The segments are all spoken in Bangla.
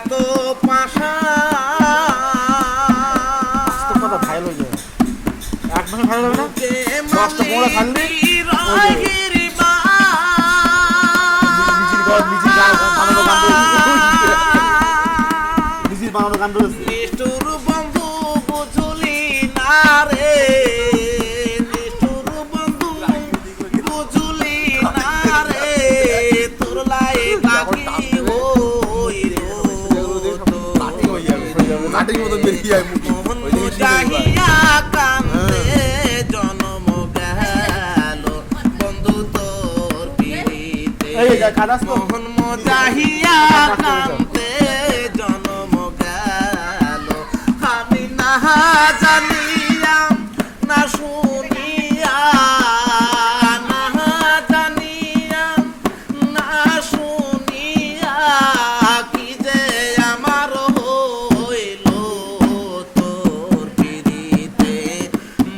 এত পাশা কথা ভাইরাল হয়ে যাবে, এক মাসে ভাইরাল হবে না, 10টা পোড়া খালি নিজের বানানো গান রয়েছে। নিষ্ঠুর বন্ধু বুঝলি না রে, নিষ্ঠুর বন্ধু বুঝলি না রে, তোর লাই বাকি মোহন জাহিয়া কান্দে জন্ম গেল বন্ধু তোর পিড়িতে, মোহন জাহিয়া কান্দে জন্ম গেল, আমি না জানিয়াম না শুনিয়া, না জানিয়াম না শুনিয়া, কি যে আমার হইল তোর পিড়িতে,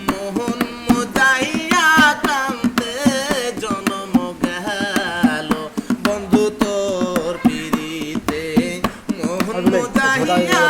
মোহন যাইয়া কান্দে জন্ম গেল বন্ধু তোর পিড়িতে, মোহন যাইয়া